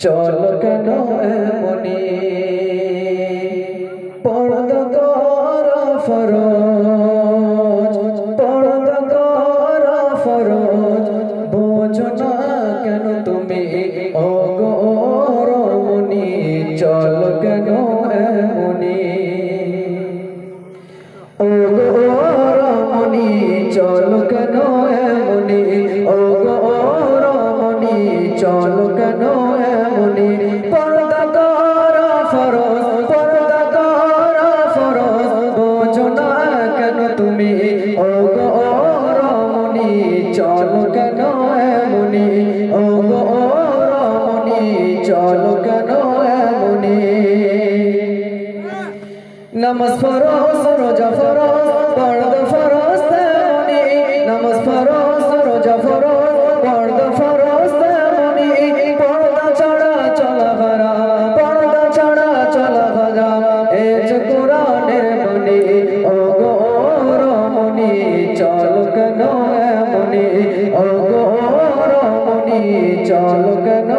চল কেন এমনি পর্দা কর ফরজ, পর্দা কর ফরজ, বোঝো না কেন তুমি ও গো রমণী, চল কেন এমনি ও গো রমণী, চল কেন এমনি ও গো রমণী, চল কেন এমনি পর্দা কর ফরজ, পর্দা কর ফরজ, বোঝো না কেন তুমি ও গো রমণী, চল কেন এমনি ও গো রমণী, চল কেন এমনি নামাজ ফরজ রোজা ফরজ পর্দা ফরজ তেমনি, নামাজ ফরজ রোজা ফরজ পর্দা ফরজ তেমনি, পর্দা ছাড়া চলা হারাম, পর্দা ছাড়া চলা হারাম, এ যে কোরআনের বাণী ও গো রমণী, চল কেন এমনি ও গো রমণী, চল কেন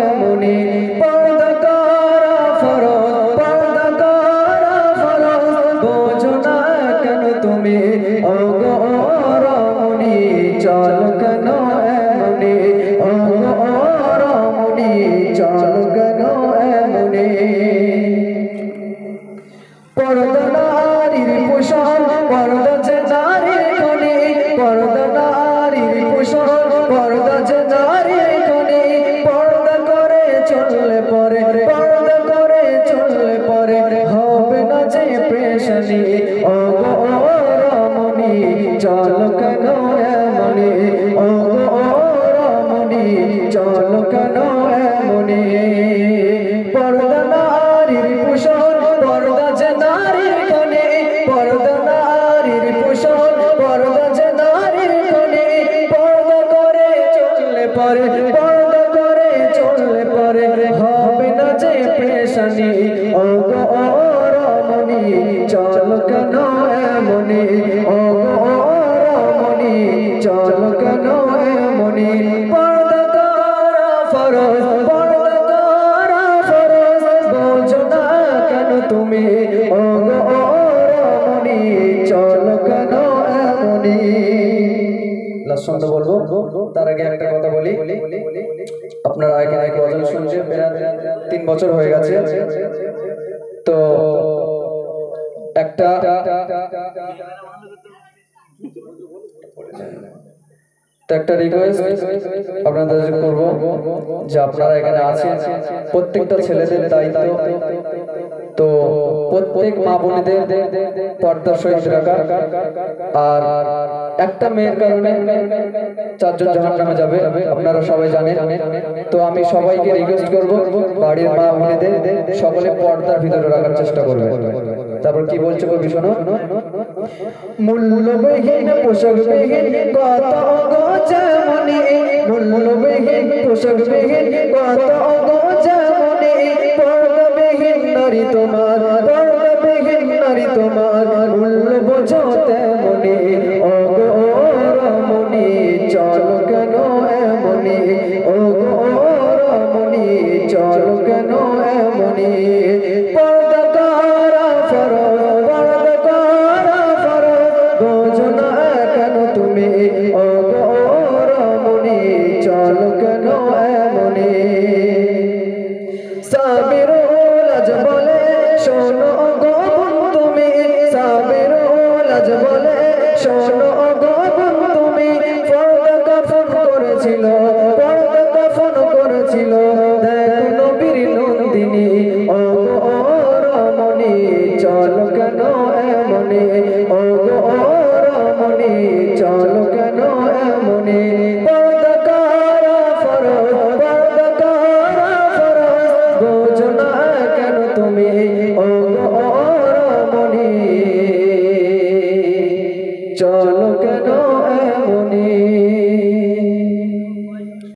এমনি পর্দা কর ফরজ, পর্দা কর ফরজ, বোঝো না কেন তুমি ও গো রমণী, চল কেন এমনি ও গো রমণী, চল কেন এমনি পর্দা নারীর পোশাক, পর্দা যে নারীর খনি, পর্দা নারীর পোশাক, পর্দা যে নারীর খনি, পর্দা করে চললে পরে, পর্দা করে চললে পরে হবে না যে পেশানি ও গো রমণী, চল কেন এমনি ও গো রমণী, চল কেন এমনি পর্দা নারীর পোশাক, পর্দা যে নারীর খনি, পর্দা নারীর পোশাক, পর্দা যে নারীর খনি, পর্দা করে চললে পরে, পর্দা করে চললে পরে হবে না যে পেশানি ও গো রমণী, চল কেন এমনি ও গো রমণী, চল কেন এমনি পর্দা কর ফরজ, পর্দা কর ফরজ, বোঝো না কেন তুমি ও গো রমণী, চল কেন এমনি লাস্ট শব্দ বলবো, তার আগে একটা কথা বলি, আপনারা এখানে গজল শুনছেন, 3 বছর হয়ে গেছে, তো একটা একটা রিকোয়েস্ট আপনাদের করব যে আপনারা এখানে আছেন, প্রত্যেকটা ছেলেদের দায়িত্ব, তো প্রত্যেক মা বোনেদের পর্দার সহিত রাখা, আর একটা মেয়ের কারণে 4 জন জাহান্নামে যাবে, আপনারা সবাই জানেন, তো আমি সবাইকে রিকোয়েস্ট করব বাড়ির মা বোনেদের সকলে পর্দার ভিতরে রাখার চেষ্টা করবে। তারপর কি বলছে কবি শোনো, মূল্যবিহীন পোশাক বিহীন কত গো যেমনি, মূল্যবিহীন পোশাক বিহীন কত গো যেমনি, পর্দাবিহীন নারী তোমার, পর্দাবিহীন নারী তোমার মূল্য বোঝো তেমনি ও গো রমণী, চল কেন এমনি ও গো রমণী, চল কেন এমনি পর্দা কর ফরজ, পর্দা কর ফরজ, বোঝো না কেন তুমি ও গো রমণী, চল কেন এমনি সাবিরুল আজ বলে শোনো গো তুমি, সাবিরুল আজ বলে শোনো গো তুমি, পর্দা কাফন করেছিল, পর্দা কাফন করেছিল, দেখো নবীর নন্দিনী ও গো রমণী, চল কেন এমনি ও গো রমণী, চল কেন এমনি পর্দা কর ফরজ, পর্দা কর ফরজ, বোঝো না কেন তুমি